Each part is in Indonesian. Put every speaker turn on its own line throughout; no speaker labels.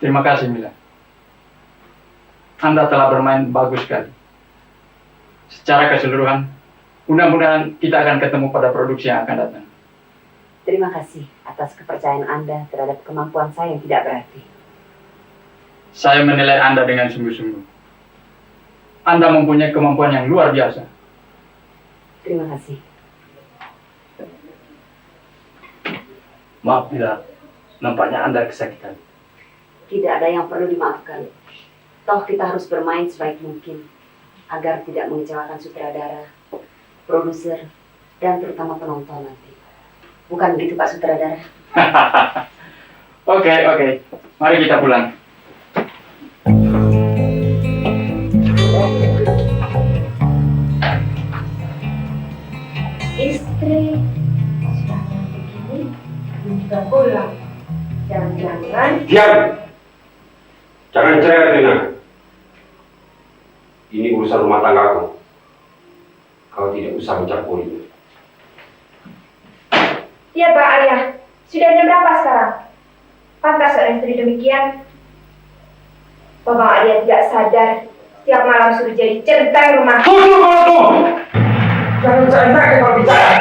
Terima kasih, Mila. Anda telah bermain bagus sekali. Secara keseluruhan, mudah-mudahan kita akan ketemu pada produksi yang akan datang.
Terima kasih atas kepercayaan Anda terhadap kemampuan saya yang tidak berarti.
Saya menilai Anda dengan sungguh-sungguh. Anda mempunyai kemampuan yang luar biasa.
Terima kasih.
Maaf bila nampaknya Anda kesakitan.
Tidak ada yang perlu dimaafkan. Toh kita harus bermain sebaik mungkin agar tidak mengecewakan sutradara, produser, dan terutama penonton nanti. Bukan begitu Pak Sutradara?
Oke. Mari kita pulang.
Istri sudah begini, belum juga pulang. Jangan-jangan
Diam! Jangan cerewet, Rina. Ini urusan rumah tanggaku. Kau tidak usah mencampurinya.
iya Pak Arya, sudah jam berapa sekarang? Pantas seorang istri demikian. Bapak Arya tidak sadar, tiap malam suruh jadi centang rumah.
Tutup mulutmu! Jangan seenaknya kau bicara.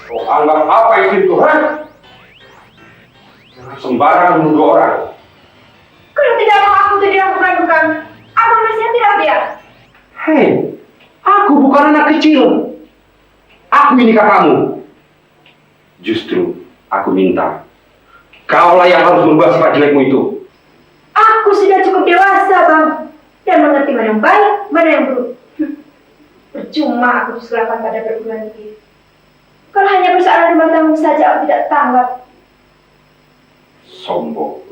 Kau anggap apa itu Tuhan? Jangan sembarangan menuduh orang.
Kalau tidak mau aku tidak bukan. Abang masih tidak dia.
Hei, aku bukan anak kecil. Aku ini kakakmu. Justru aku minta kaulah yang harus merubah sifat jelekmu itu.
Aku sudah cukup dewasa Bang, dan mengerti mana yang baik, mana yang buruk. Percuma aku disekolahkan pada perguruan tinggi. Kalau hanya persoalan rumah tangga saja aku tidak tanggap.
Sombong.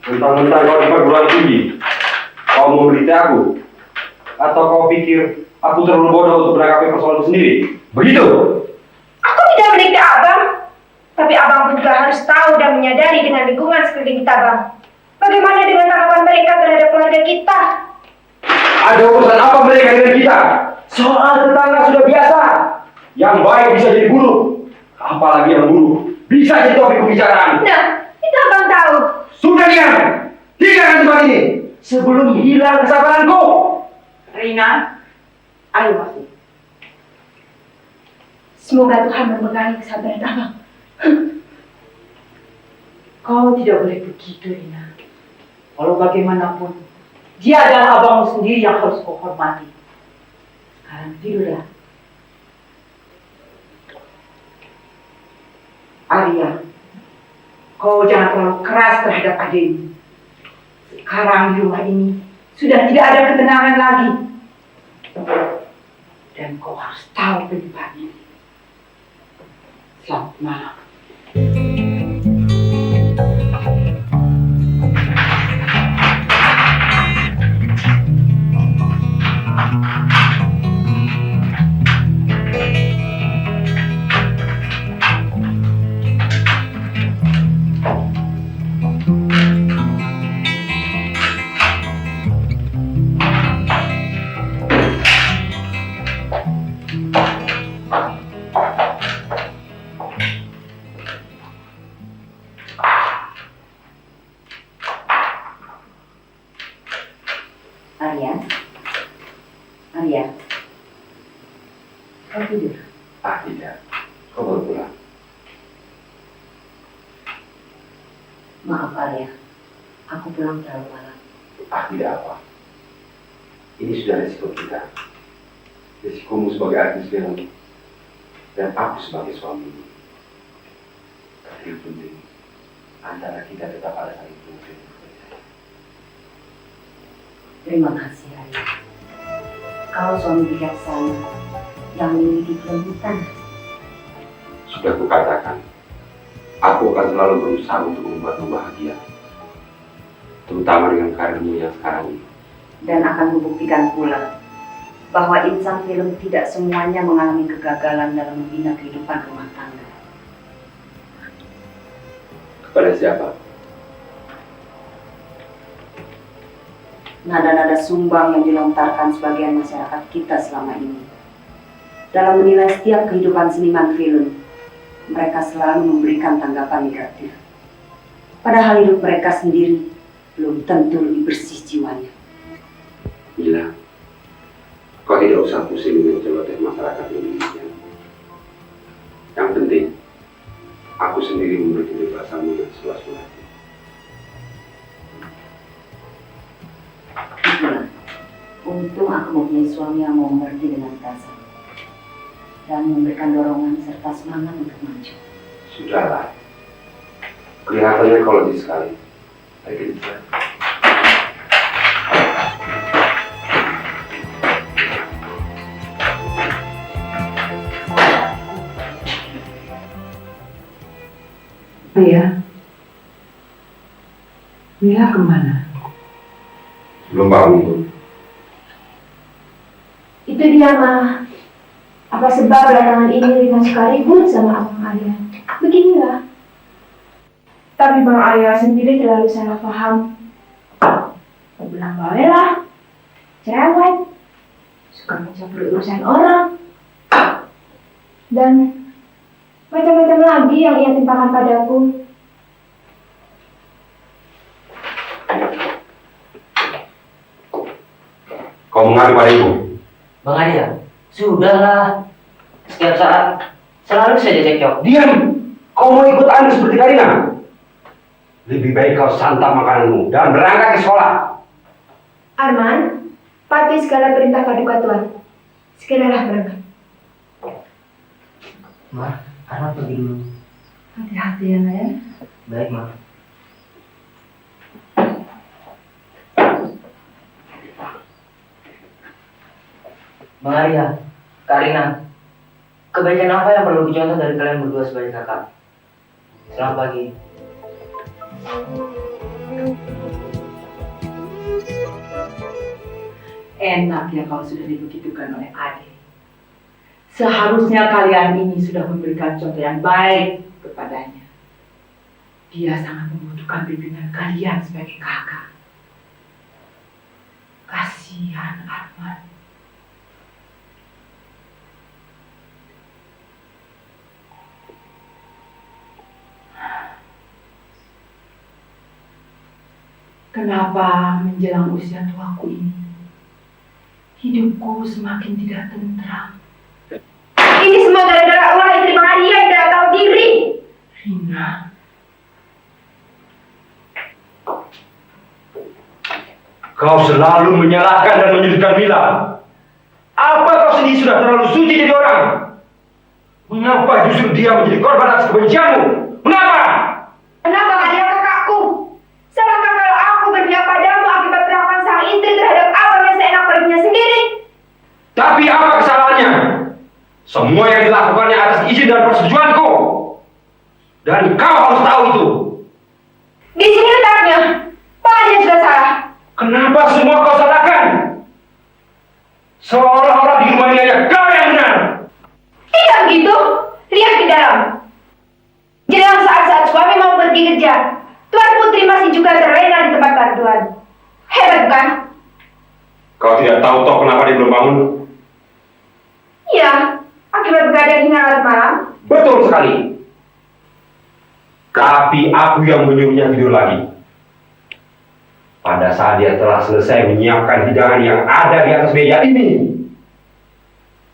Mentang-mentang kau di perguruan tinggi, kau memberi aku? Atau kau pikir aku terlalu bodoh untuk menanggapi persoalan sendiri? Begitu?
Aku tidak menikah Abang, tapi Abang pun juga harus tahu dan menyadari dengan lingkungan sekeliling kita Bang. Bagaimana dengan tanggapan mereka terhadap keluarga kita?
Ada urusan apa mereka dengan kita? Soal tetangga sudah biasa. Yang baik bisa jadi buruk, apalagi yang buruk bisa jadi topik pembicaraan.
Nah, itu Abang tahu.
Sudah diam! Tinggalkan tempat ini sebelum hilang kesabaranku.
Rina, ayo masuk.
Semoga Tuhan memberkati kesabaran Abang.
Kau tidak boleh begitu, Rina. Kalau bagaimanapun, dia adalah abangmu sendiri yang harus kau hormati. Sekarang tidurlah. Arya, kau jangan terlalu keras terhadap adikmu. Sekarang di rumah ini sudah tidak ada ketenangan lagi. Dan kau harus tahu penyebabnya. Selamat malam.
Arya, kau tidur?
Tidak, kau baru pulang.
Maaf Arya, aku pulang terlalu malam.
Tidak apa. Ini sudah resiko kita. Resikomu sebagai artis film dan aku sebagai suami. Tapi yang penting antara kita tetap ada saling pengertian.
Terima kasih Arya. Kau suami bijaksana yang memiliki kelembutan.
Sudah kukatakan, aku akan selalu berusaha untuk membuatmu bahagia. Terutama dengan karirmu yang sekarang ini.
Dan akan membuktikan pula bahwa insan film tidak semuanya mengalami kegagalan dalam membina kehidupan rumah tangga.
Kepada siapa?
Nada-nada sumbang yang dilontarkan sebagian masyarakat kita selama ini. Dalam menilai setiap kehidupan seniman film, mereka selalu memberikan tanggapan negatif. Padahal hidup mereka sendiri belum tentu lebih bersih jiwanya.
Mila, kau tidak usah pusing dengan celoteh masyarakat Indonesia. Yang penting, aku sendiri memberi kebebasanmu yang seluas-luasnya.
Itulah, untung aku mempunyai suami yang mau mengerti dengan kasar dan memberikan dorongan serta semangat untuk maju.
Sudahlah, kelihatannya kau lebih sekali. Baik,
Iya. Mila kemana?
belum bangun itu.
Itu dia, Ma. Apa sebab belakangan ini Rina suka ribut sama Abang Arya? Beginilah. Tapi Bang Arya sendiri terlalu salah paham. Bilang bawelah, cerewet, suka mencampur urusan orang, dan macam-macam lagi yang ia timpakan padaku.
Kau mengadu pada ibu?
Bang Arya, sudahlah. Setiap saat selalu saja cekcok.
Diam! Kau mau ikut anu seperti Karina? Lebih baik kau santap makananmu dan berangkat ke sekolah.
Arman, patuhi segala perintah paduka Tuhan. Segeralah berangkat.
Ma, Arman pergi dulu.
Hati-hati ya, Naya.
Baik, Ma. Bang Arya, Karina, kebaikan apa yang perlu dicontoh dari kalian berdua sebagai kakak? Selamat pagi.
Enak ya kalau sudah dibegitukan oleh adik. Seharusnya kalian ini sudah memberikan contoh yang baik kepadanya. Dia sangat membutuhkan bimbingan kalian sebagai kakak. Kasihan Arman. Kenapa menjelang usia tuaku ini, hidupku semakin tidak tentram?
Ini semua gara-gara ulah istri Bang Arya yang tidak tahu diri.
Rina,
Kau selalu menyalahkan dan menyudutkan Mila. Apa kau sendiri sudah terlalu suci jadi orang? Mengapa justru dia menjadi korban atas kebencianmu? Mengapa?
Kenapa Bang Arya kakakku? Salahkah kalau aku berpihak padamu akibat perlakuan sang istri terhadap abang yang seenak perutnya sendiri?
Tapi apa kesalahannya? Semua yang dilakukannya atas izin dan persetujuanku. Dan kau harus tahu itu.
Di sini letaknya. Bang Arya sudah salah.
Kenapa semua kau salahkan? Seolah-olah di rumah ini hanya kau yang benar.
Tidak begitu. Lihat di dalam. Jelang saat-saat suami mau pergi kerja, Tuan Putri masih juga terlena di tempat bantuan. Hebat bukan?
Kau tidak tahu toh kenapa dia belum bangun?
Iya, akibat begadang hingga larut malam.
Betul sekali. Tapi aku yang menyuruhnya tidur lagi. Pada saat dia telah selesai menyiapkan hidangan yang ada di atas meja ini.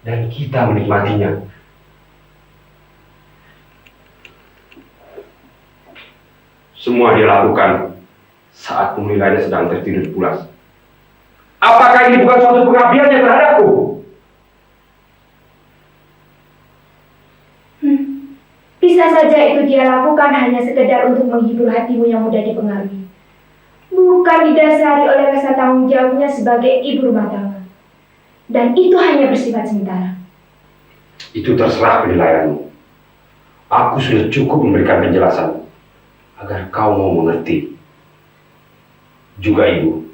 Dan kita menikmatinya. Semua dia lakukan saat pemilihnya sedang tertidur pulas. Apakah ini bukan suatu pengabdiannya terhadapku?
Bisa saja itu dia lakukan hanya sekedar untuk menghibur hatimu yang mudah dipengaruhi. Bukan didasari oleh rasa tanggung jawabnya sebagai ibu rumah tangga. Dan itu hanya bersifat sementara.
Itu terserah penilaianmu. Aku sudah cukup memberikan penjelasan agar kau mau mengerti. Juga ibu,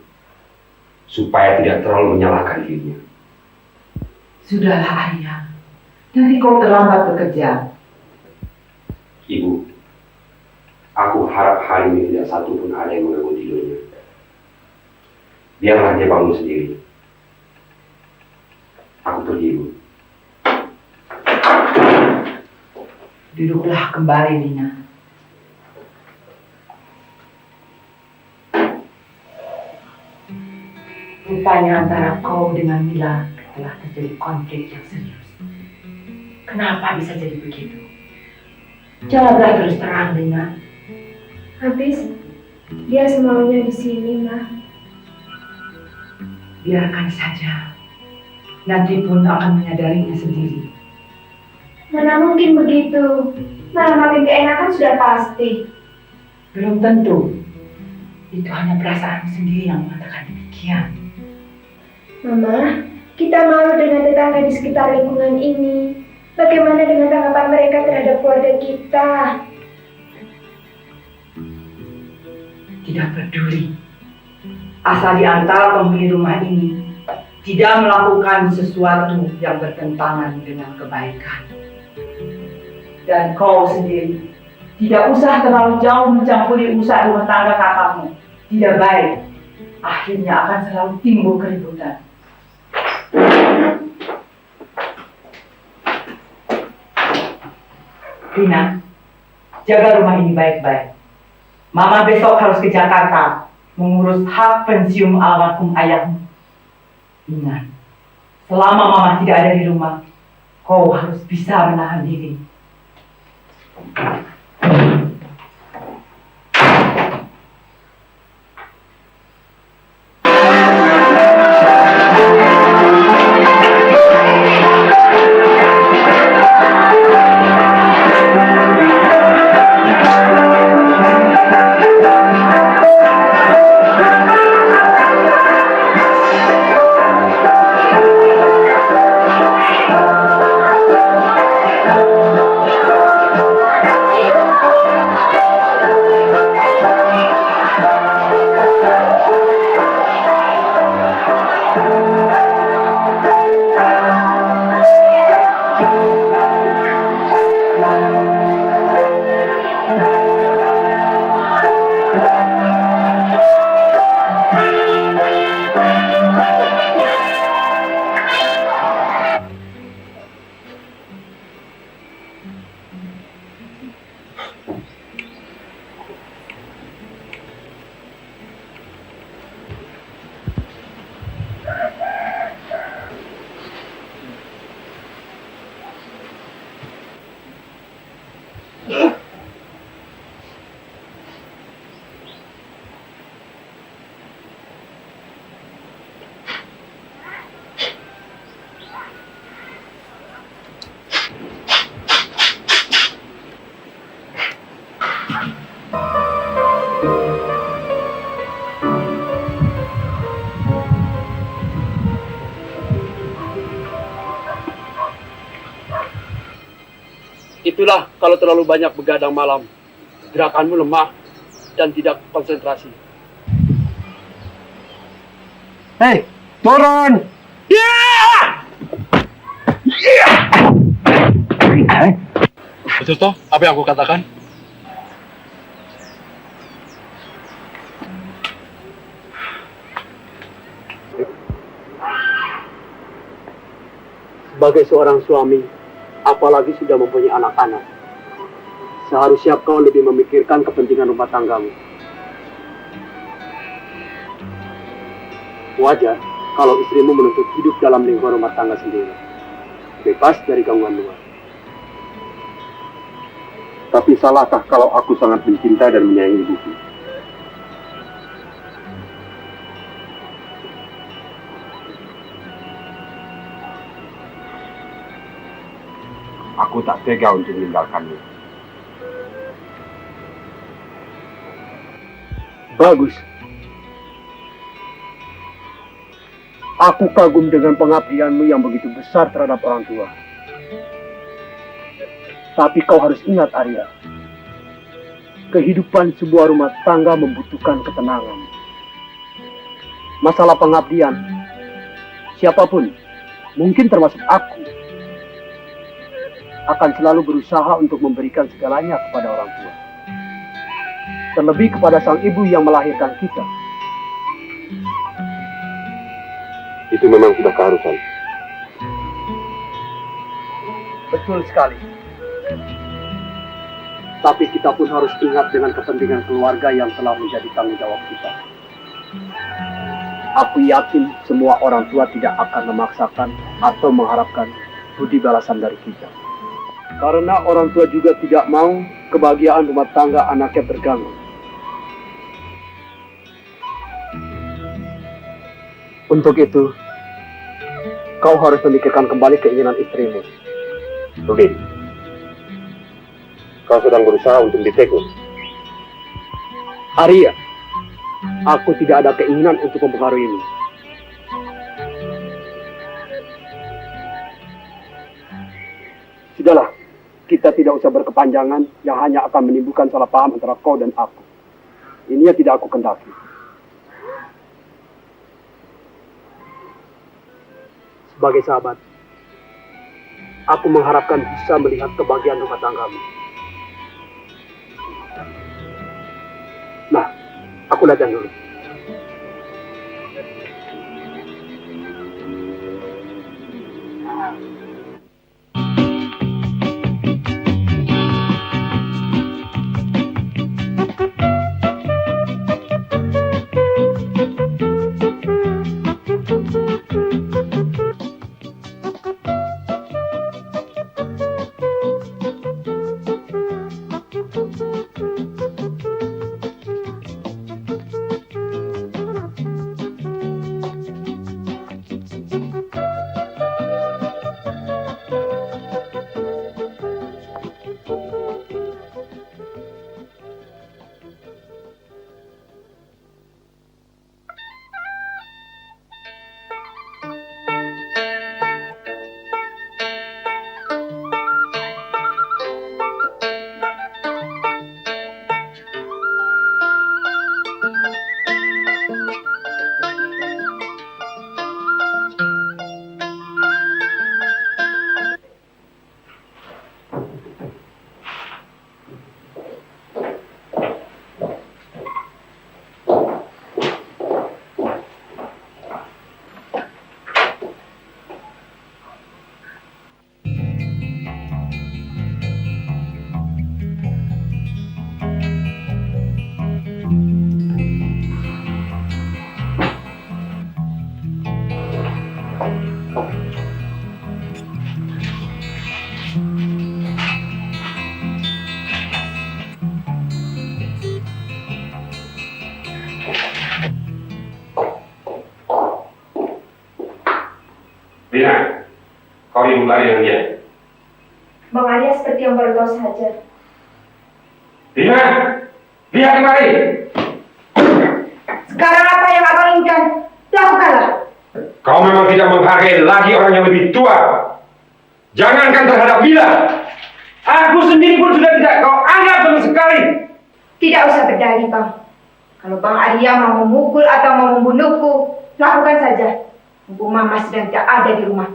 supaya tidak terlalu menyalahkan dirinya.
sudahlah Arya. Nanti kau terlambat bekerja.
Ibu, aku harap hari ini tidak satu pun ada yang mengganggu tidurnya. Biarlah dia bangun sendiri. Aku pergi, Ibu.
Duduklah kembali, Lina. Rupanya antara kau dengan Mila telah terjadi konflik yang serius. Kenapa bisa jadi begitu? Jawablah terus terang, Lina.
Habis dia semaunya di sini, Ma.
Biarkan saja. Nanti pun akan menyadarinya sendiri.
Mana mungkin begitu? Malah makin keenakan sudah pasti.
Belum tentu. Itu hanya perasaanmu sendiri yang mengatakan demikian.
Mama, kita malu dengan tetangga di sekitar lingkungan ini. Bagaimana dengan tanggapan mereka terhadap keluarga kita?
Tidak peduli. Asal di antara penghuni rumah ini tidak melakukan sesuatu yang bertentangan dengan kebaikan. Dan kau sendiri tidak usah terlalu jauh mencampuri usaha rumah tangga kakakmu. Tidak baik. Akhirnya akan selalu timbul keributan. Rina, jaga rumah ini baik-baik. Mama besok harus ke Jakarta mengurus hak pensiun almarhum ayahmu. Ingat, selama Mama tidak ada di rumah, kau harus bisa menahan diri.
Itulah kalau terlalu banyak begadang malam, gerakanmu lemah dan tidak konsentrasi.
Hei, turun!
Betul toh apa yang aku katakan? Sebagai seorang suami, apalagi sudah mempunyai anak-anak, seharusnya kau lebih memikirkan kepentingan rumah tanggamu. Wajar kalau istrimu menuntut hidup dalam lingkungan rumah tangga sendiri, bebas dari gangguan luar.
Tapi salahkah kalau aku sangat mencintai dan menyayangi ibuku? Aku tak tega untuk meninggalkanmu.
Bagus. Aku kagum dengan pengabdianmu yang begitu besar terhadap orang tua. Tapi kau harus ingat, Arya. Kehidupan sebuah rumah tangga membutuhkan ketenangan. Masalah pengabdian, siapapun, mungkin termasuk aku, akan selalu berusaha untuk memberikan segalanya kepada orang tua. Terlebih kepada sang ibu yang melahirkan kita.
Itu memang sudah keharusan.
Betul sekali. Tapi kita pun harus ingat dengan kepentingan keluarga yang telah menjadi tanggung jawab kita. Aku yakin semua orang tua tidak akan memaksakan atau mengharapkan budi balasan dari kita. Karena orang tua juga tidak mau kebahagiaan rumah tangga anaknya terganggu. Untuk itu, kau harus memikirkan kembali keinginan istrimu.
Rudin, kau sedang berusaha untuk ditegur.
Arya, aku tidak ada keinginan untuk mempengaruhimu. Sudahlah, kita tidak usah berkepanjangan yang hanya akan menimbulkan salah paham antara kau dan aku. Ini yang tidak aku kendaki. Sebagai sahabat, aku mengharapkan bisa melihat kebahagiaan rumah tanggamu. Nah, aku latihan dulu.
Rina, kau ingin lari dengan dia?
Bang Arya seperti yang baru tahu saja.
Rina, lihat kemari.
Sekarang apa yang abang inginkan? Lakukanlah.
Kau memang tidak menghargai lagi orang yang lebih tua. Jangankan terhadap Mila, aku sendiri pun sudah tidak kau anggap sama sekali.
Tidak usah berdalih, Bang. Kalau Bang Arya mau memukul atau mau membunuhku, lakukan saja. Mumpung Mama sedang tidak ada di rumah.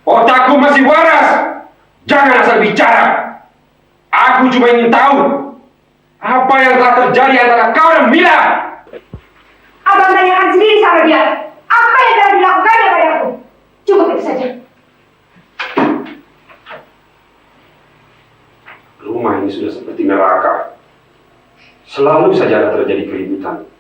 Otakku masih waras. Jangan asal bicara. Aku cuma ingin tahu apa yang telah terjadi antara kau dan Mila.
Abang tanyakan sendiri sama dia. Apa yang telah dilakukannya padaku? Cukup itu saja.
Rumah ini sudah seperti neraka. Selalu saja ada terjadi keributan.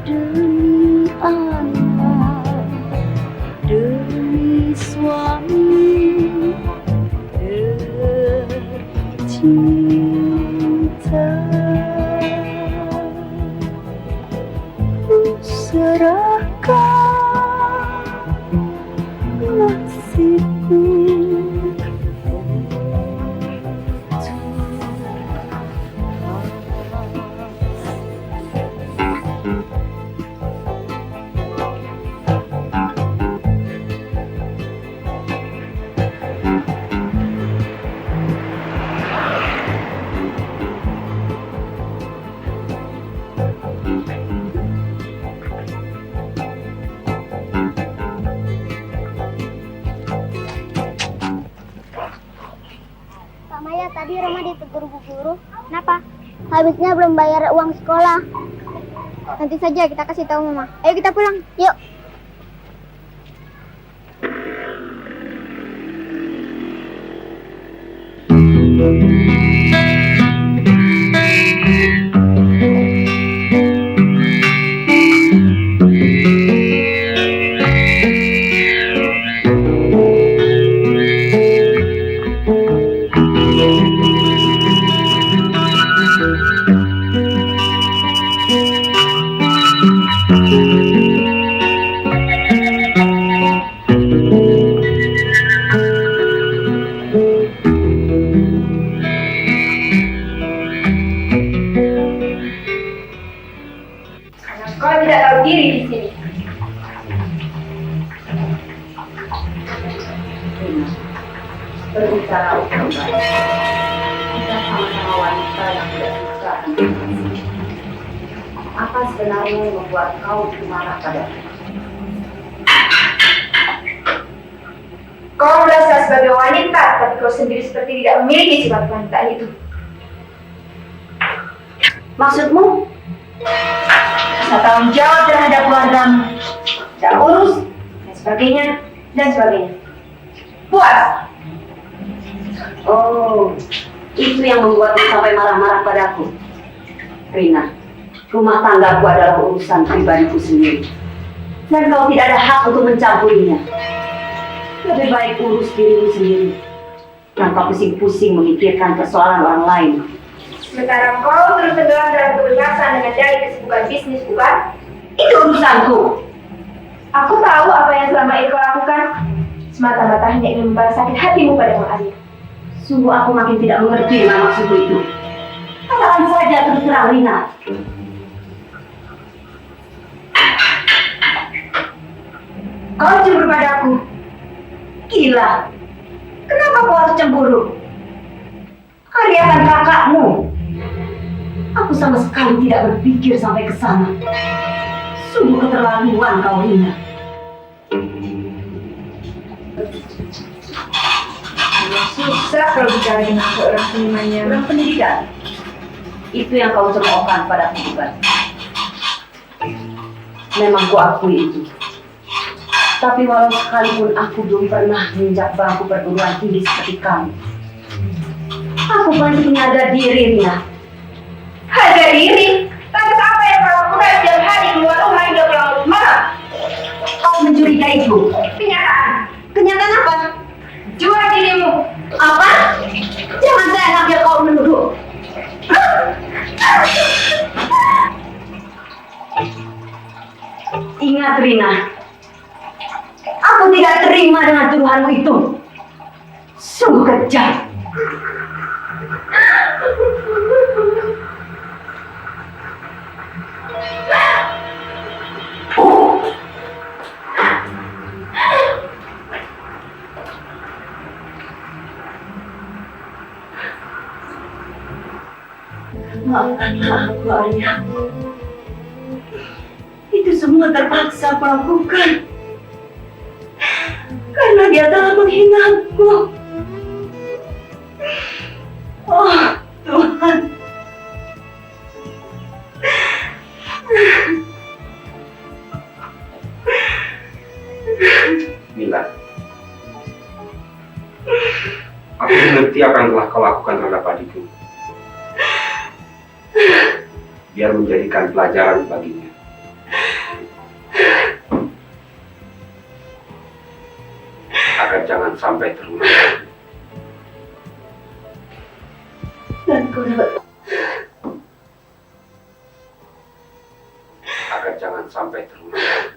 Demi anak, demi suami tercinta, ku serahkan nasibku.
Kak Maya, tadi Roma ditegur bu guru. Kenapa? Habisnya belum bayar uang sekolah. Nanti saja kita kasih tahu Mama. Ayo kita pulang. Yuk.
Karena kau tidak tahu diri di sini.
Berbicara untuk baik. Kita sama-sama wanita yang tidak suka dan berhasil. Apa sebenarnya yang membuat kau marah padaku?
Kau merasa sebagai wanita, tapi kau sendiri seperti tidak memiliki sifat wanita itu.
Maksudmu?
Rasa tanggung jawab terhadap keluargamu, tidak urus, dan sebagainya, dan sebagainya. Puas?
Oh, itu yang membuatmu sampai marah-marah padaku. Rina, rumah tanggaku adalah urusan pribadiku sendiri. Dan kau tidak ada hak untuk mencampurinya. Lebih baik urus dirimu sendiri, tanpa pusing-pusing memikirkan persoalan orang lain.
Sementara kau terus tenggelam dalam kebebasan dengan dalih kesibukan bisnis, bukan?
Itu urusanku.
Aku tahu apa yang selama ini kau lakukan. Semata-mata hanya ingin membalas sakit hatimu pada Mang Arya.
Sungguh aku makin tidak mengerti dengan maksudmu itu. Katakan saja terus terang, Rina.
Kau cemburu padaku.
Gila. Kenapa kau harus cemburu? Arya kan kakakmu. Aku sama sekali tidak berpikir sampai ke sana. Sungguh keterlaluan kau, Rina.
Susah kalau bicara dengan seorang senimannya.
Kurang pendidikan. Itu yang kau cemoohkan padaku, bukan? Memang ku akui itu. Tapi walau sekalipun aku belum pernah menginjak bangku perguruan tinggi seperti kamu, aku masih punya harga diri, Rina.
Harga diri? Lantas apa yang kau lakukan setiap hari keluar rumah hingga pulang malam?
Kau mencurigaiku.
Kenyataan.
Kenyataan apa?
Jual dirimu.
Apa? Jangan seenaknya kau menuduh. Ingat, Rina. Aku tidak terima dengan tuduhanmu itu. Sungguh kejam. Maafkanlah aku, Arya. Itu semua terpaksa aku lakukan. Karena dia telah menghinaku. Oh, Tuhan.
Mila, aku mengerti apa yang telah kau lakukan terhadap adikku. biar menjadikan pelajaran baginya. Agar jangan sampai terulang lagi.
Dan kau dapat
Agar jangan sampai terulang lagi.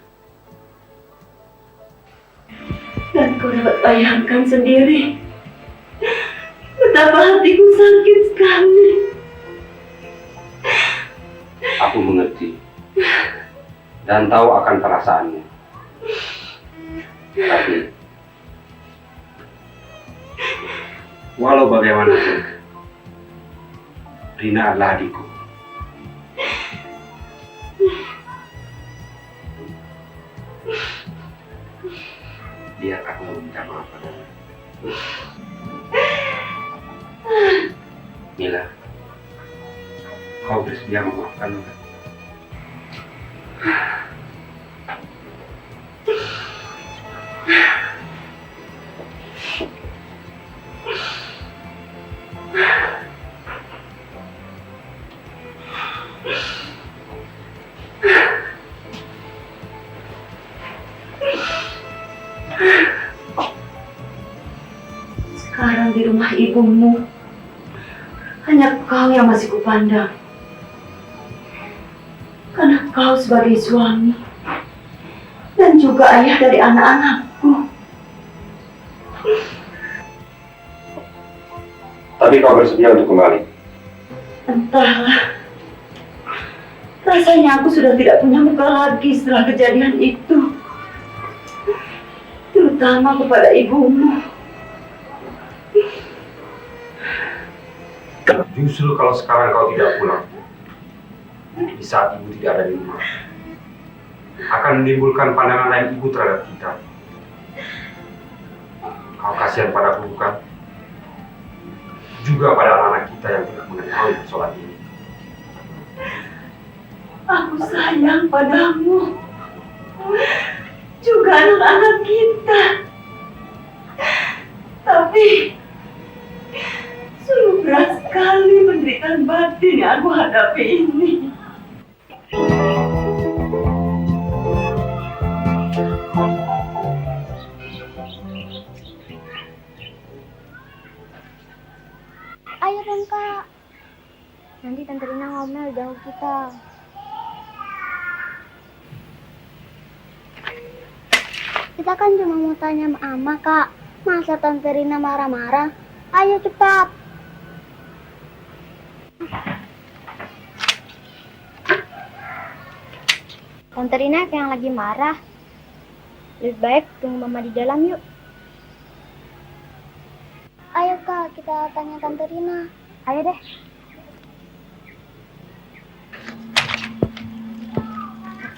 dan kau dapat bayangkan sendiri betapa hatiku sakit sekali.
Aku mengerti dan tahu akan perasaanmu. Tapi walau bagaimanapun, Rina adalah adikku. Biar aku meminta maaf padamu. Mila, kau bersedia memaafkan bukan?
Sekarang di rumah ibumu, hanya kau yang masih kupandang. Karena kau sebagai suami dan juga ayah dari anak-anakku.
Tapi kau bersedia untuk kembali.
Entahlah. Rasanya aku sudah tidak punya muka lagi setelah kejadian itu. Terutama kepada ibumu.
Justru kalau sekarang kau tidak pulang, di saat ibu tidak ada di rumah, akan menimbulkan pandangan lain ibu terhadap kita. Kau kasihan padaku bukan? Juga pada anak-anak kita yang tidak mengetahui persoalan ini.
Aku sayang padamu. Juga anak-anak kita. Tapi sungguh berat sekali penderitaan batin yang aku hadapi ini.
Ayo dong kak, nanti Tante Rina ngomel jauh kita. Kita kan cuma mau tanya Mama kak, masa Tante Rina marah-marah? Ayo cepat. Tante Rina kayak yang lagi marah. Lebih baik tunggu Mama di dalam yuk. Ayo kak, kita tanya Tante Rina. Ayo deh.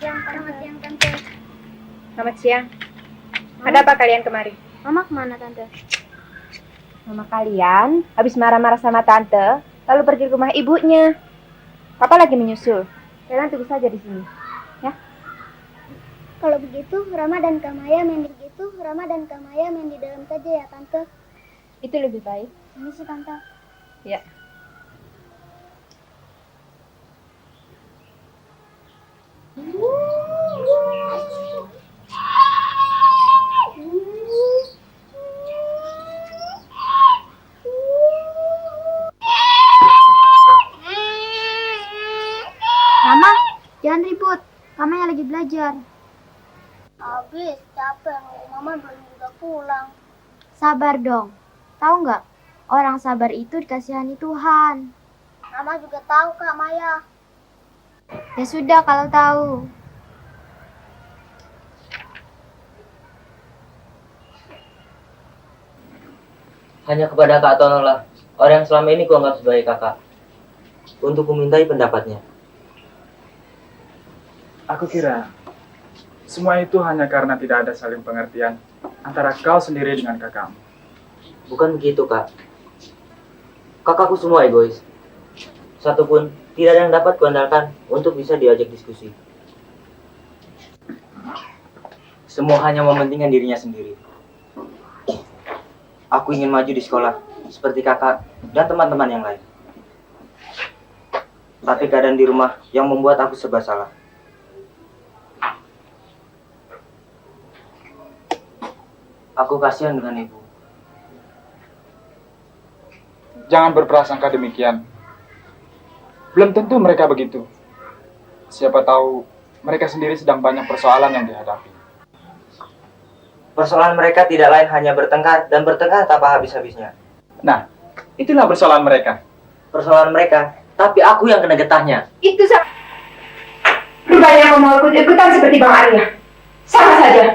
Selamat siang Tante.
Selamat siang. Ada apa kalian kemari?
Mama kemana Tante?
Mama kalian habis marah-marah sama tante, lalu pergi ke rumah ibunya. Papa lagi menyusul. Kalian tunggu saja di sini. Ya?
Kalau begitu, Rama dan Kamaya main di dalam saja ya Tante.
Itu lebih baik.
Ini sih Tante.
Ya.
Rama, jangan ribut. Kamaya lagi belajar. Habis, capek. Mama belum juga pulang. Sabar dong. Tahu nggak? Orang sabar itu dikasihani Tuhan. Rama juga tahu Kak Maya. Ya sudah kalau tahu.
Hanya kepada Kak Tono lah, orang yang selama ini kuanggap sebagai kakak, untuk kumintai pendapatnya.
Aku kira semua itu hanya karena tidak ada saling pengertian antara kau sendiri dengan kakakmu.
Bukan begitu, Kak. Kakakku semua egois. Satupun tidak ada yang dapat kuandalkan untuk bisa diajak diskusi. Semua hanya mementingkan dirinya sendiri. Aku ingin maju di sekolah, seperti kakak dan teman-teman yang lain. Tapi keadaan di rumah yang membuat aku serba salah. Aku kasihan dengan ibu.
Jangan berprasangka demikian. Belum tentu mereka begitu. Siapa tahu mereka sendiri sedang banyak persoalan yang dihadapi.
Persoalan mereka tidak lain hanya bertengkar dan bertengkar tanpa habis-habisnya.
Nah, itulah persoalan mereka.
Persoalan mereka, tapi aku yang kena getahnya.
Itu sama. Rupanya mau ikut-ikutan seperti Bang Arya. Sama saja.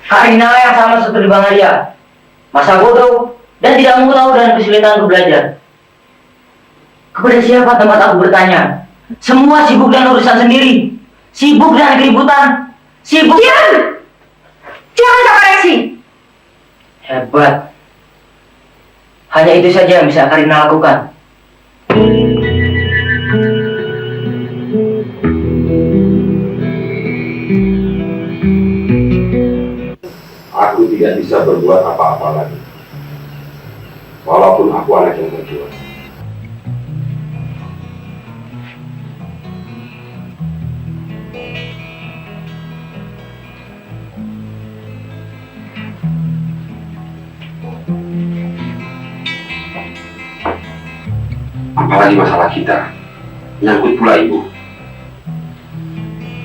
Karina yang sama seperti Bang Arya. Masa bodoh dan tidak mau tahu dengan kesulitanku belajar. Kepada siapa tempat aku bertanya? Semua sibuk dengan urusan sendiri. Sibuk dengan keributan. Sibuk.
Diam! Jangan tak koreksi.
Hebat. Hanya itu saja yang bisa Karina lakukan.
Aku tidak bisa berbuat apa-apa lagi. Walaupun aku anak yang berjuang. Apalagi masalah kita, nyangkut pula ibu,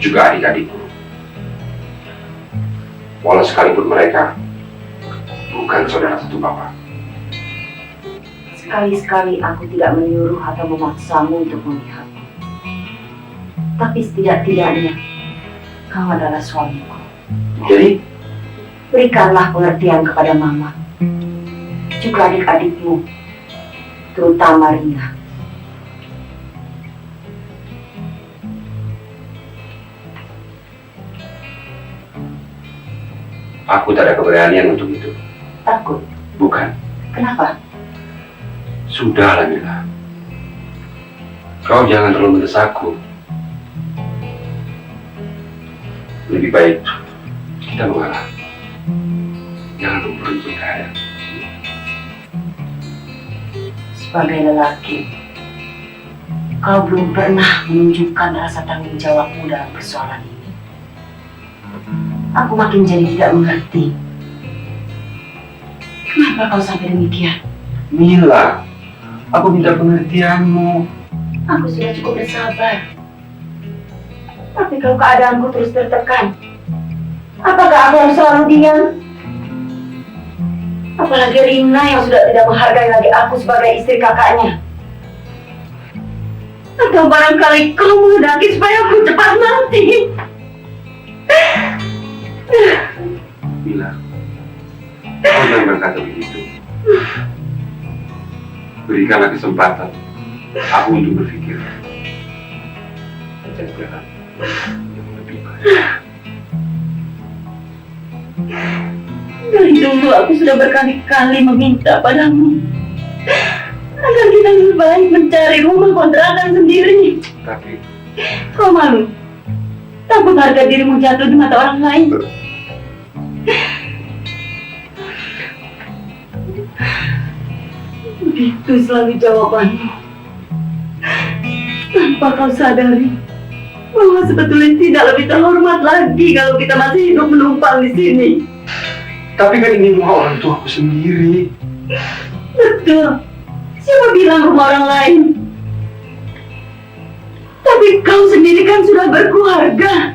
juga adik-adikku. Walau sekalipun mereka bukan saudara satu bapak.
Sekali-sekali aku tidak menyuruh atau memaksamu untuk memihakku. Tapi setidak-tidaknya, kau adalah suamiku.
Jadi,
Berikanlah pengertian kepada Mama, juga adik-adikmu, terutama Rina.
aku tak ada keberanian untuk itu.
Takut?
Bukan.
Kenapa?
Sudahlah, Mila. Kau jangan terlalu mendesakku. Lebih baik kita mengalah. Jangan memperlukan keadaan.
Sebagai lelaki, kau belum pernah menunjukkan rasa tanggung jawabmu dalam persoalan ini. Aku makin jadi tidak mengerti. Kenapa kau sampai demikian?
Mila, aku minta pengertianmu.
Aku sudah cukup bersabar. Tapi kalau keadaanku terus tertekan, apakah aku harus selalu diam? Apalagi Rina yang sudah tidak menghargai lagi aku sebagai istri kakaknya. Atau barangkali kau menghendaki supaya aku cepat mati.
Mila, kau jangan berkata begitu. Berikanlah kesempatan aku untuk berpikir. Dan jalan yang lebih baik.
Dari dulu aku sudah berkali-kali meminta padamu agar kita lebih baik mencari rumah kontrakan sendiri.
Tapi
Kau malu? Takut harga dirimu jatuh di mata orang lain? Begitu selalu jawabanmu. Tanpa kau sadari bahwa sebetulnya tidak lebih terhormat lagi kalau kita masih hidup menumpang di sini.
Tapi kan ini rumah orang tuaku sendiri.
Betul. Siapa bilang rumah orang lain? Tapi kau sendiri kan sudah berkeluarga.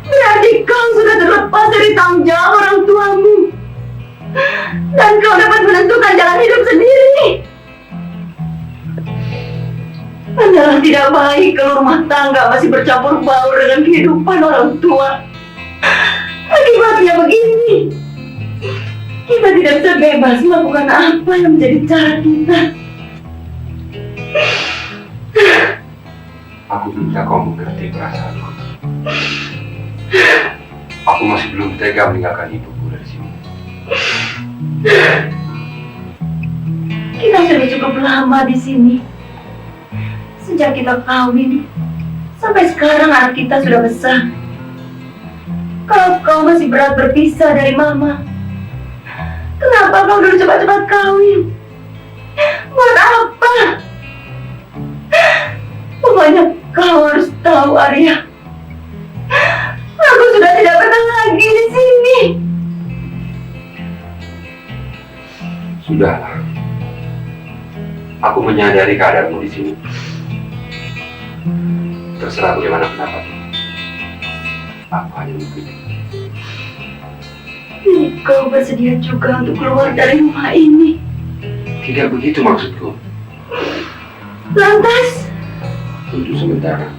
Berarti kau sudah terlepas dari tanggung jawab orang tuamu. Dan kau dapat menentukan jalan hidup sendiri. Adalah tidak baik kalau rumah tangga masih bercampur baur dengan kehidupan orang tua. Akibatnya begini, kita tidak bisa bebas melakukan apa yang menjadi cara kita.
Aku minta kau mengerti perasaanku. Aku masih belum tega meninggalkan ibuku dari sini.
Kita sudah cukup lama di sini. Sejak kita kawin, sampai sekarang anak kita sudah besar. Kalau kau masih berat berpisah dari Mama, kenapa kau dulu cepat-cepat kawin? Buat apa?
Amalia. Aku sudah tidak betah lagi di sini.
Sudahlah. Aku menyadari keadaanmu di sini. Terserah bagaimana pendapatmu. Aku hanya mengikuti.
Kau bersedia juga untuk keluar dari rumah ini?
Tidak begitu maksudku.
Lantas?
Untuk sementara.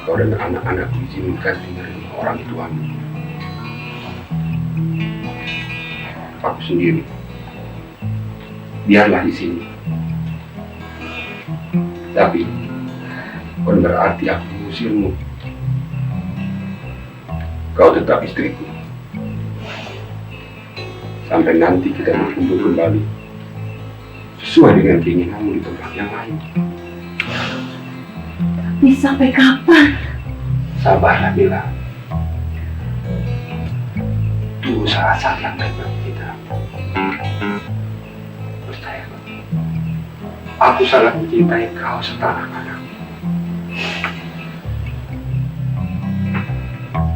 Kau dan anak-anak diizinkan tinggal di rumah orang tuamu. Aku sendiri. Biarlah di sini. Tapi bukan berarti aku mengusirmu. Kau tetap istriku. Sampai nanti kita berkumpul kembali sesuai dengan keinginanmu di tempat yang lain.
Tapi sampai kapan?
Sabarlah, Mila. Tunggu saat-saat yang baik bagi kita. Percayalah. Aku sangat mencintai kau serta anak-anak.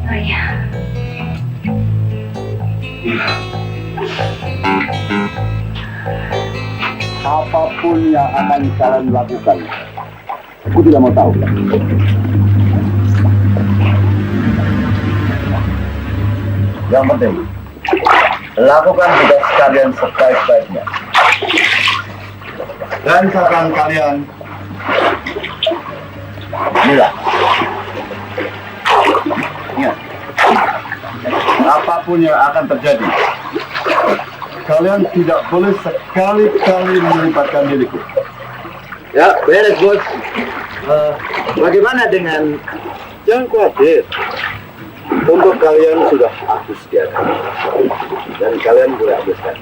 Ayah.
Mila.
Apapun yang akan kalian lakukan, aku tidak mau tahu. Yang penting, lakukan tugas kalian sebaik-baiknya. Dan saran kalian, inilah. Ingat, apapun yang akan terjadi, kalian tidak boleh sekali-kali melibatkan diriku. Ya, beres bos. Bagaimana dengan, jangan khawatir. Untuk kalian sudah aku sediakan. Dan kalian boleh habiskan.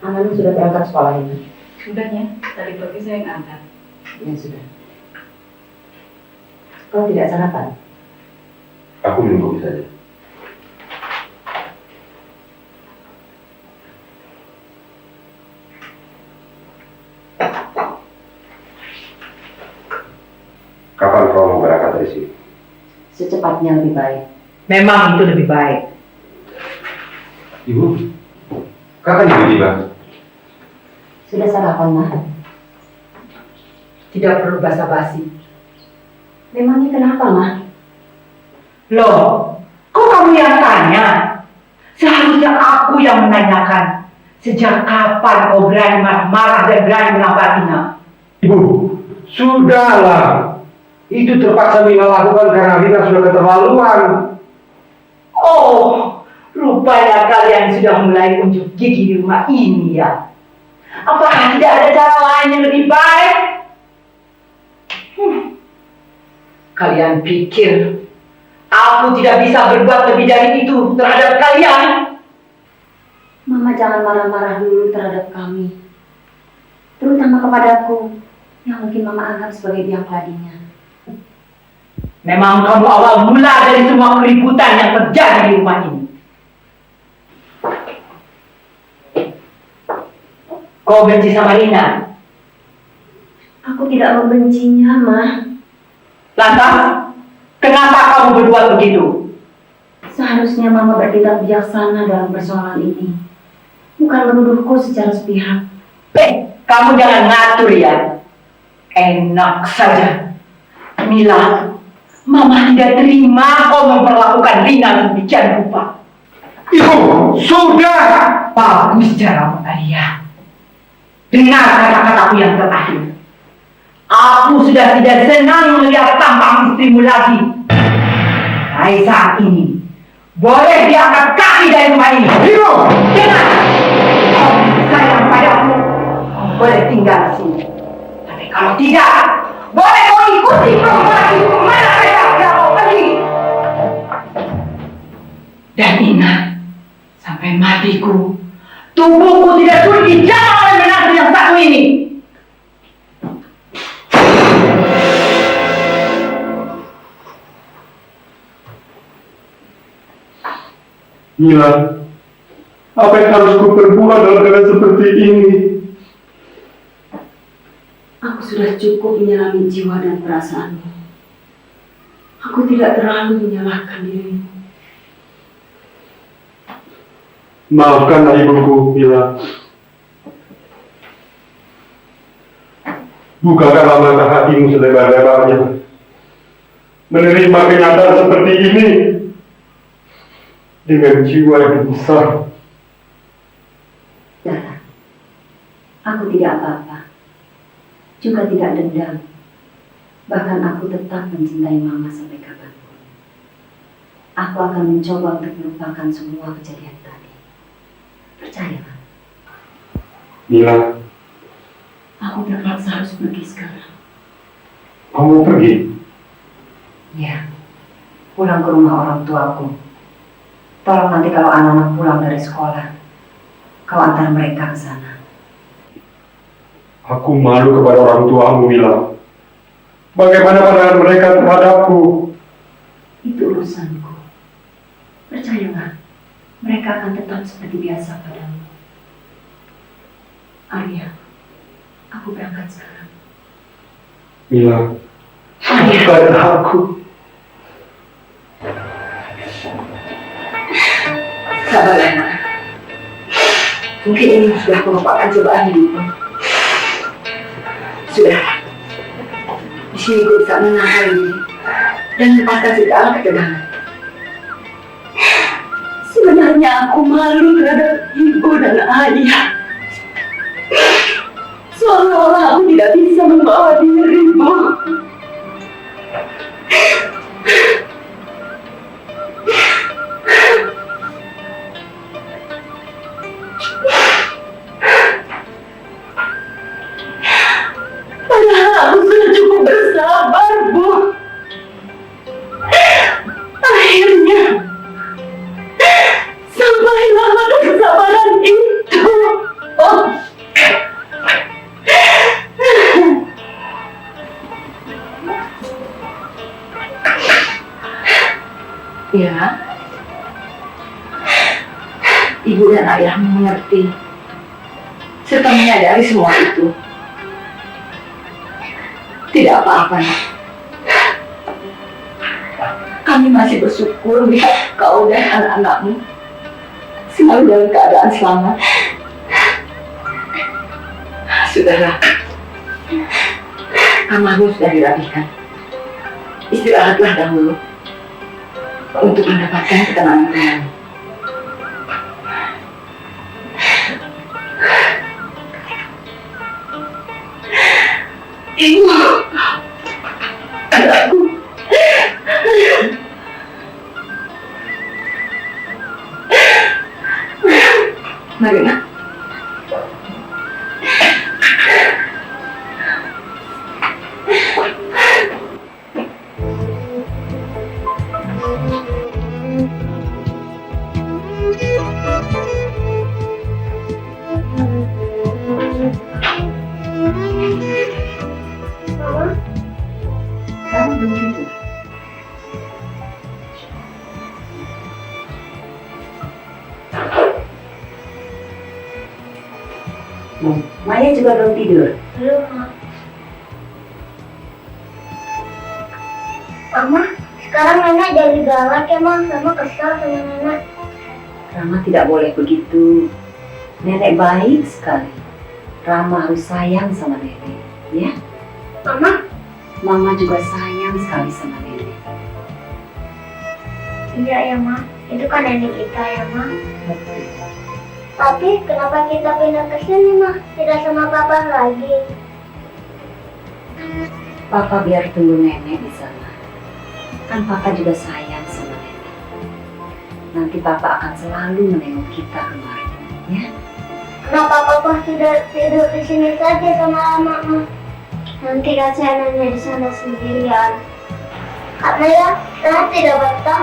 Anak sudah berangkat sekolah ini?
Sudahnya, tadi pagi saya yang antar.
Ya sudah. Kau tidak sarapan?
Aku minum kopi saja. Kapan kau mau berangkat dari sini?
Secepatnya lebih baik.
Memang itu lebih baik.
Ibu, kapan ibu tiba?
Sudah sarapan, Mah?
Tidak perlu basa-basi.
Memangnya kenapa, Mah?
Loh, kok kamu yang tanya? Seharusnya aku yang menanyakan. Sejak kapan kau berani marah-marah dan berani menampar Ina?
Ibu, sudahlah. Itu terpaksa Mila lakukan karena Mila sudah keterlaluan.
Oh, rupanya kalian sudah mulai unjuk gigi di rumah ini ya. Apakah tidak ada cara lain yang lebih baik? Kalian pikir aku tidak bisa berbuat lebih dari itu terhadap kalian?
Mama jangan marah-marah dulu terhadap kami. Terutama kepadaku, yang mungkin Mama anggap sebagai biang keladinya.
Memang kamu awal mula dari semua keributan yang terjadi di rumah ini. Kau benci sama Rina?
Aku tidak membencinya, Mah.
Lantas, kenapa kamu berbuat begitu?
Seharusnya Mama bertindak bijaksana dalam persoalan ini. Bukan menuduhku secara sepihak.
Kamu jangan ngatur ya. Enak saja. Mila, Mama tidak terima kau memperlakukan Rina demikian rupa.
Ibu, sudah!
Bagus cara Maria. Dengar kata-kataku yang terakhir. Aku sudah tidak senang melihat tampang istrimu lagi. Mulai saat ini, boleh diangkat kaki dari rumah ini.
Ibu!
Dengar! Kau sayang padaku, kau boleh tinggal di sini. Tapi Kalau tidak, boleh kau ikuti perempuan itu kemana saja dia mau pergi. Dan ingat, sampai matiku, tubuhku tidak sudi dijamah oleh menantu yang satu ini.
Mila, apa yang harus ku perbuat dalam keadaan seperti ini?
Aku sudah cukup menyelami jiwa dan perasaanmu. Aku tidak terlalu menyalahkan dirimu.
Maafkanlah ibuku, Mila. Bukakanlah mata hatimu selebar-lebarnya. Menerima kenyataan seperti ini dengan jiwa yang besar.
Dara, aku tidak apa-apa. Juga tidak dendam. Bahkan aku tetap mencintai Mama sampai kapanpun. Aku akan mencoba untuk melupakan semua kejadian tadi. Percayalah.
Mila,
Aku terpaksa harus pergi sekarang.
kamu pergi?
Ya, pulang ke rumah orang tuaku. Tolong nanti kalau anak-anak pulang dari sekolah, kau antar mereka ke sana.
Aku malu kepada orang tuamu, Mila. Bagaimana pandangan mereka terhadapku?
Itu urusanku. Percayalah, mereka akan tetap seperti biasa padamu. Arya, aku berangkat sekarang.
Mila, maafkan aku.
Sabar, Emma. Mungkin ini sudah merupakan cobaan hidupmu. Sudah. Di sini gue bisa menangkal diri dan lepaskan segala ketegangan. Sebenarnya aku malu terhadap ibu dan ayah. Seolah-olah aku tidak bisa membawa dirimu. Padahal aku sudah cukup bersabar, Bu. Akhirnya, sampailah masa kesabaran itu. Oh. Ya, ibu dan ayahmu mengerti serta menyadari semua itu. Tidak apa-apa, Nak. Kami masih bersyukur lihat kau dan anak-anakmu selalu dalam keadaan selamat. Sudahlah, kamarmu sudah dirapikan. Istirahatlah dahulu untuk mendapatkan ketenangan kembali. Ibu, anakku. Mari, Nak. Kamu belum tidur? Maya juga belum tidur.
Belum, Ma. Mama, sekarang Nenek jadi galak ya, Ma. Mama kesal sama Nenek.
Rama tidak boleh begitu. Nenek baik sekali. Rama harus sayang sama Nenek, ya?
Mama?
Mama juga sayang sekali sama Nenek.
Iya ya, Ma. Itu kan nenek kita ya, Ma. Tapi kenapa kita pindah ke sini, Ma? Tidak sama Papa lagi.
Papa biar tunggu Nenek di sana. Kan Papa juga sayang sama Nenek. Nanti Papa akan selalu menengok kita kemarin, ya?
Kenapa Papa tidak tidur di sini saja sama Mama? Nanti kasihan nenek di sana sendirian. Karena ya, Nana tidak betah.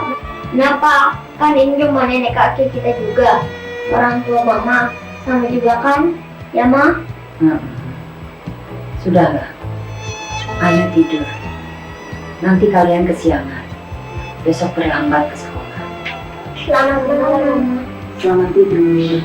Kenapa? Kan ini cuma nenek kakek kita juga. Orang tua mama sama juga kan? Ya, Ma?
Sudahlah. Ayo tidur. Nanti kalian kesiangan. Besok terlambat ke sekolah.
Selamat malam.
Selamat tidur.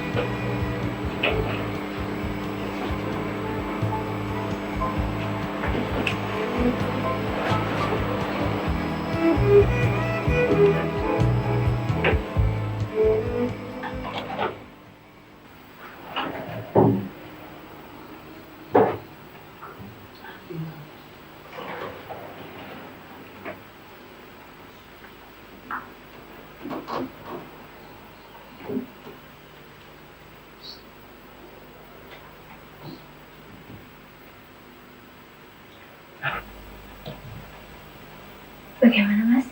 Bagaimana, Mas?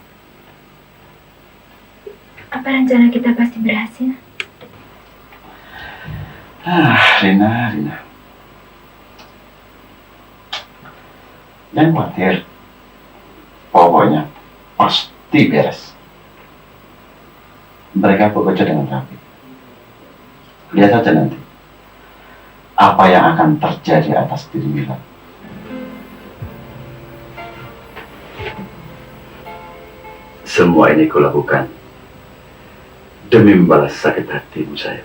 Apa rencana kita pasti berhasil?
Rina. Jangan khawatir. Pokoknya pasti beres. Mereka bekerja dengan rapi. Lihat saja nanti apa yang akan terjadi atas diri Mila. Semua ini kulakukan demi membalas sakit hatimu, sayang.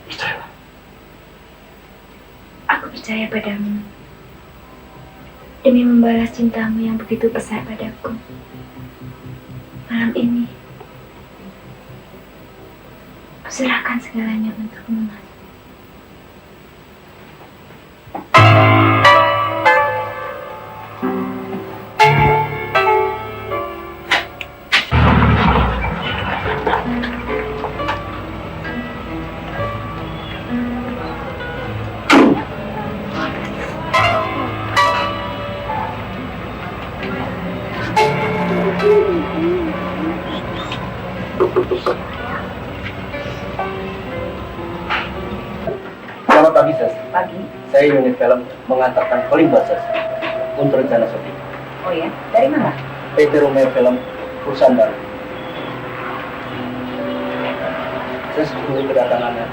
Percayalah.
Aku percaya padamu. Demi membalas cintamu yang begitu besar padaku. Malam ini, aku serahkan segalanya untukmu, Mas.
Selamat pagi, Ses.
Pagi.
Saya unit film mengantarkan calling buat Ses untuk rencana syuting.
Oh ya, dari mana?
PT Romeo Film, perusahaan baru. Ses tunggu kedatangannya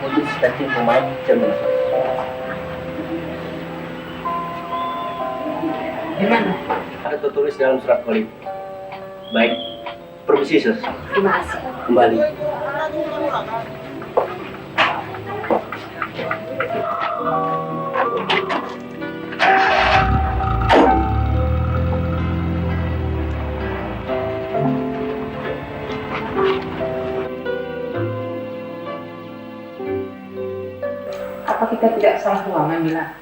untuk setting pemain Jerman.
Gimana?
Ada tertulis dalam surat calling. Baik, permisi, Ses.
Terima kasih.
Kembali.
Apa kita tidak salah ruangan, Mila?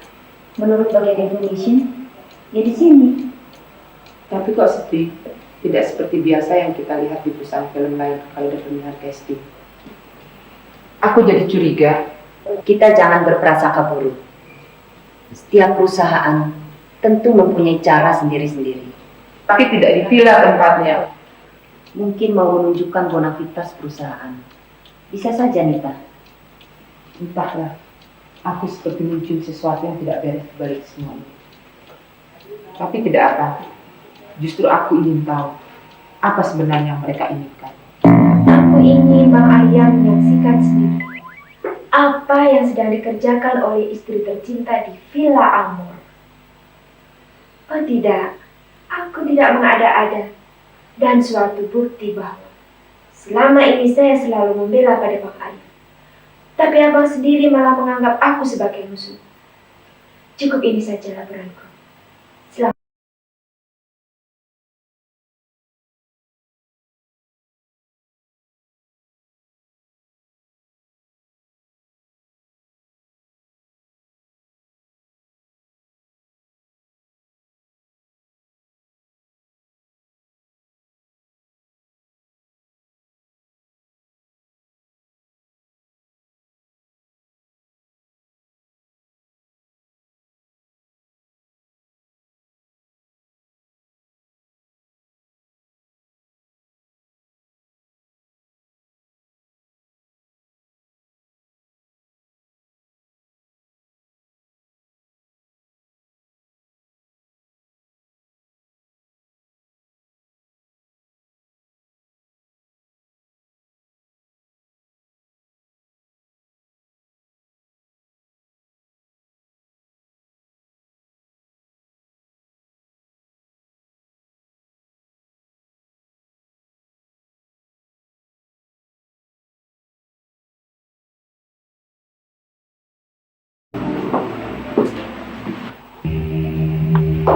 Menurut bagian information, ya di sini.
Tapi kok sepi? Tidak seperti biasa yang kita lihat di perusahaan film lain kalau ada pemilihan casting. Aku jadi curiga.
Kita jangan berprasangka buruk. Setiap perusahaan tentu mempunyai cara sendiri-sendiri.
Tapi tidak di villa tempatnya.
Mungkin mau menunjukkan bonavitas perusahaan. Bisa saja, Nita.
Entahlah, aku seperti mencium sesuatu yang tidak beres di balik semua ini. Tapi tidak apa. Justru aku ingin tahu apa sebenarnya yang mereka inginkan.
Aku ingin Bang Arya menyaksikan sendiri apa yang sedang dikerjakan oleh istri tercinta di Villa Amor. Oh tidak, aku tidak mengada-ada. Dan suatu bukti bahwa selama ini saya selalu membela pada Bang Arya. Tapi abang sendiri malah menganggap aku sebagai musuh. Cukup ini saja laporanku.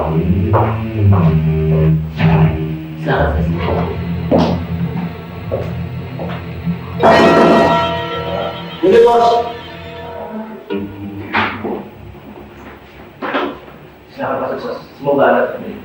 Selamat Ini bos. Selamat sukses. Semoga Anda terpilih.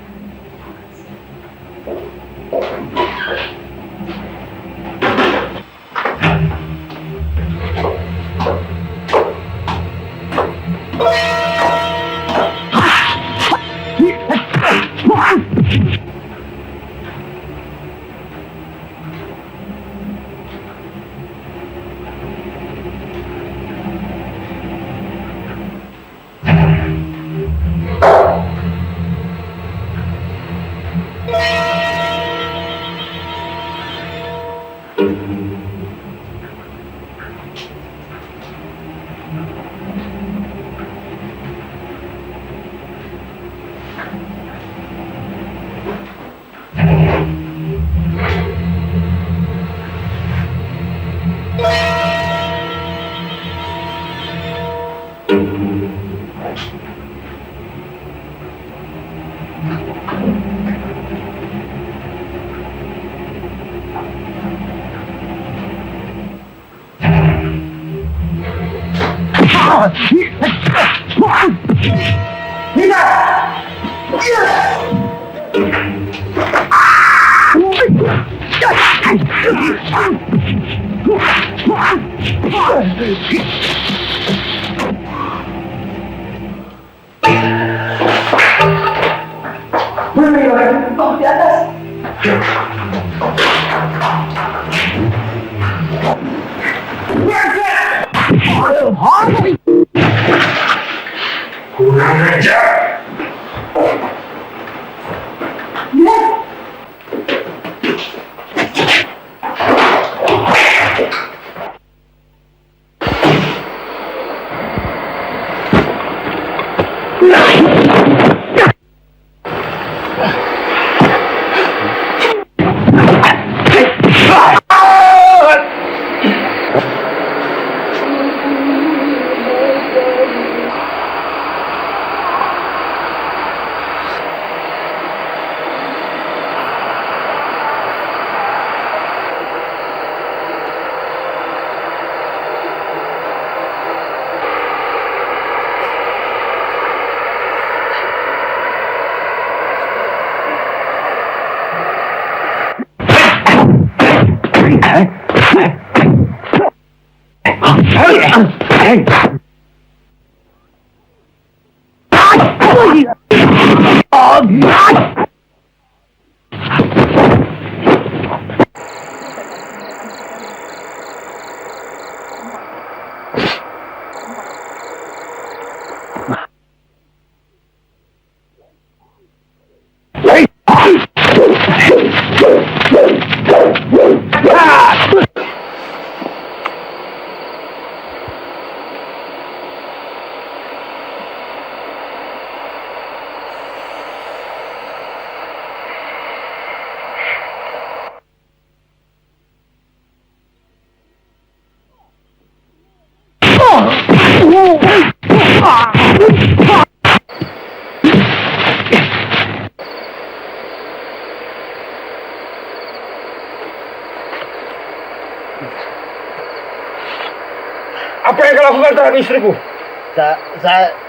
Apa yang kau lakukan terhadap istriku?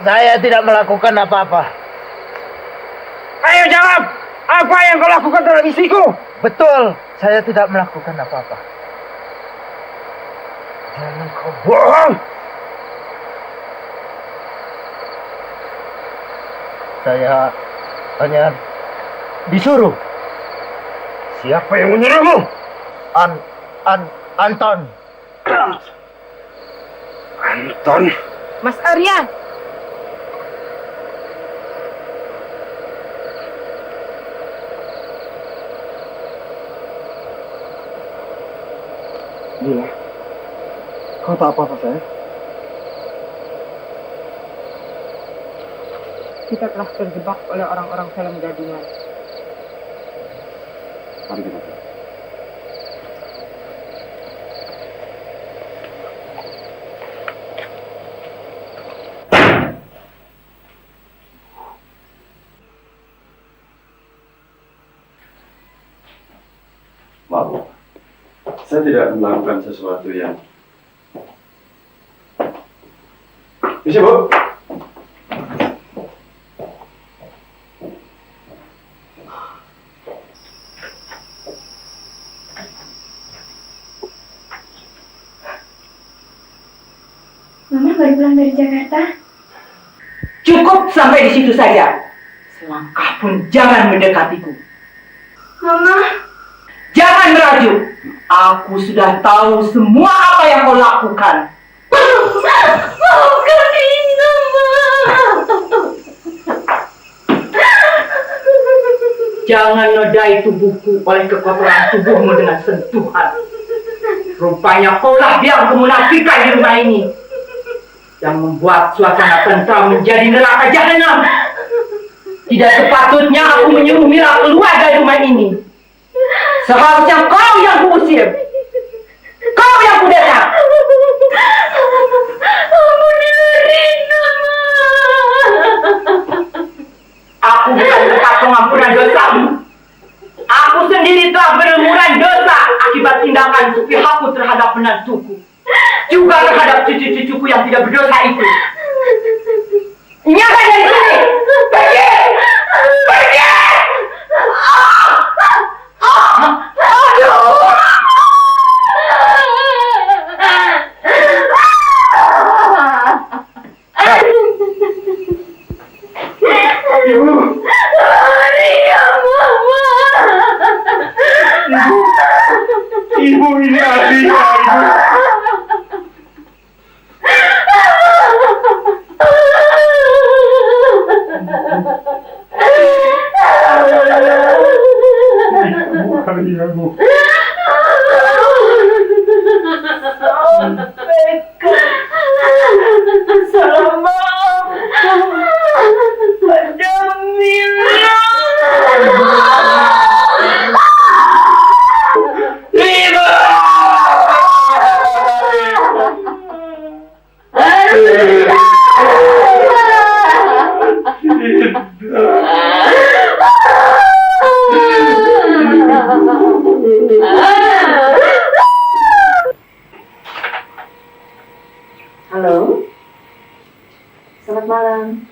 Saya tidak melakukan apa-apa.
Ayo jawab! Apa yang kau lakukan terhadap istriku?
Betul, saya tidak melakukan apa-apa.
Jangan kau bohong!
Saya hanya disuruh.
Siapa yang menyuruhmu?
Anton.
Anton?
Mas Arya,
Gila. Kau tak apa-apa, saya?
Kita telah terjebak oleh orang-orang film gadungan.
Mari kita pulang.
Maaf, Bu. Saya tidak melakukan sesuatu yang... Bisa, Bu?
Mama baru pulang dari Jakarta.
Cukup sampai di situ saja. Selangkah pun jangan mendekatiku.
Mama,
Jangan merajuk. Aku sudah tahu semua apa yang kau lakukan.
maafkan Ina, Ma.
Jangan nodai tubuhku oleh kekotoran tubuhmu dengan sentuhan. Rupanya kaulah yang kemunafikan di rumah ini, yang membuat suasana tentram menjadi neraka jahanam. Tidak sepatutnya aku menyuruh Mira keluar dari rumah ini. Seharusnya kau yang kuusir. Kau yang kudeta.
Ampunilah Rina, Ma.
Aku bukan tempat pengampunan dosamu. Aku sendiri telah berumuran dosa akibat tindakan sepihakku terhadap menantuku, juga terhadap cucu-cucuku yang tidak berdosa itu. Nyala dari sini! Pergi! Pergi! Aduh!
Ibu, ini Alia, Ibu. Alia, Bu.
Halo? Selamat malam.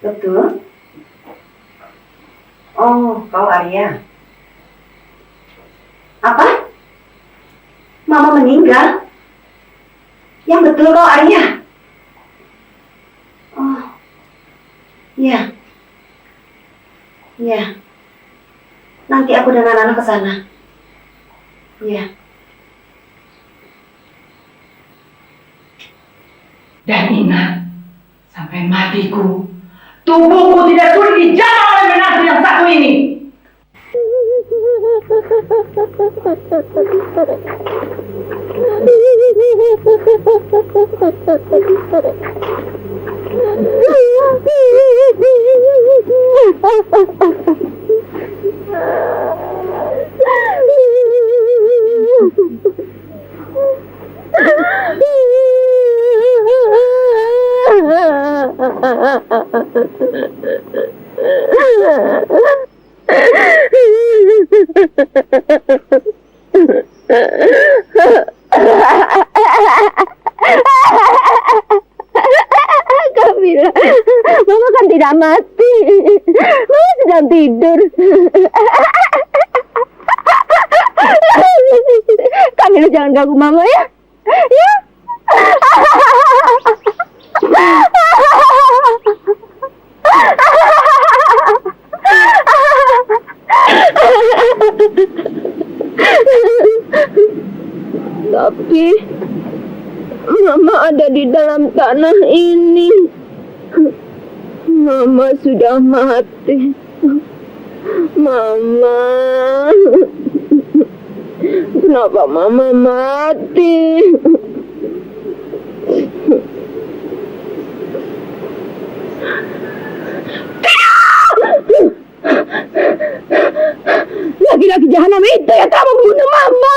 Betul? Oh, kau Arya. Apa? Mama meninggal? Yang betul kau Arya? Oh, iya. Iya. Nanti aku dan anak-anak ke sana. Iya.
Dan ingat, sampai matiku, tubuhku tidak sudi dijamah oleh menantu yang satu ini.
Kamila, Mama kan tidak mati. Mama sedang tidur. Kamila jangan ganggu Mama ya. Ya. Tapi Mama ada di dalam tanah ini. Mama sudah mati. Mama, kenapa Mama mati? Laki-laki jahanam itu yang telah membunuh Mama.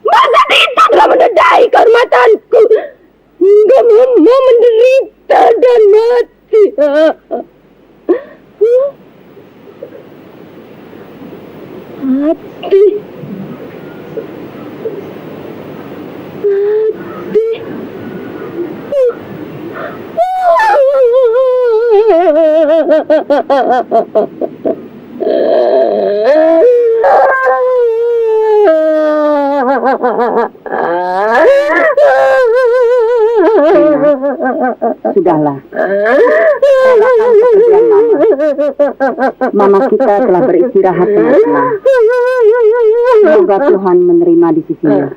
Masa itu telah menodai kehormatanku hingga Mama menderita dan mati.
Mati.
Sudahlah. Relakan pekerjaan Mama. Mama kita telah beristirahat dengan tenang. Semoga Tuhan menerima di sisinya.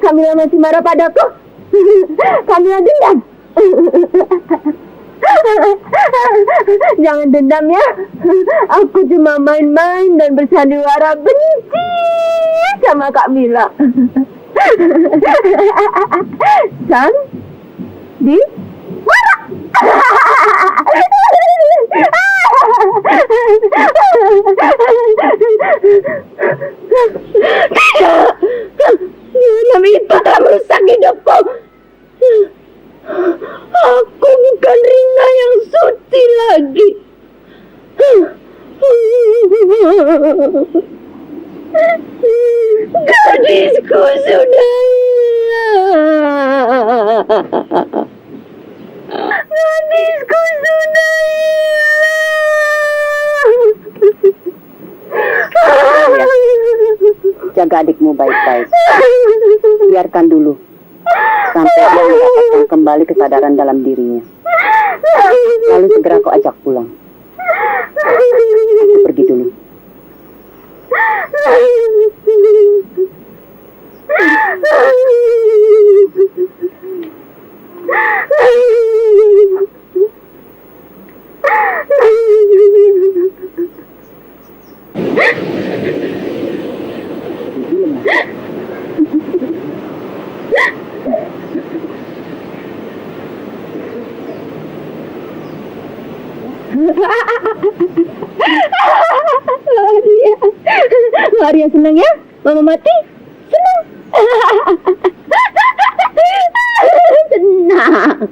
Kamila masih marah padaku. Kamila dendam. Jangan dendam ya. Aku cuma main-main dan bersandiwara benci sama Kak Mila. San, di, marah. Tidak. Nama itu telah merusak hidupku. Aku bukan Rina yang suci lagi. Gadisku sudah hilang. Gadisku sudah hilang.
Jaga adikmu baik-baik. Biarkan dulu sampai dia mendapatkan kembali kesadaran dalam dirinya. Lalu segera kau ajak pulang. Aku pergi dulu.
Maria senang ya? Mama mati? Senang. Senang.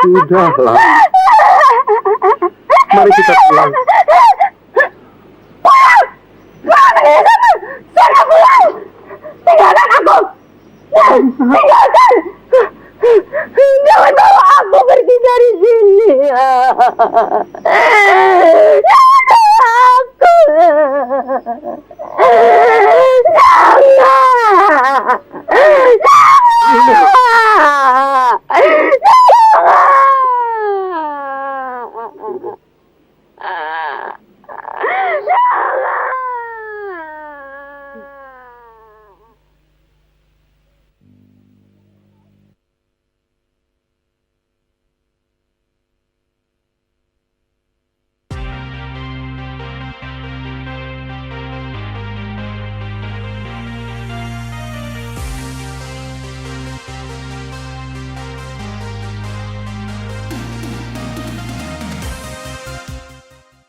Sudahlah. Mari kita pulang.
Sana pulang. Tinggalkan aku. Tinggalkan. Jangan bawa aku pergi dari sini. Jangan bawa aku. Jangan.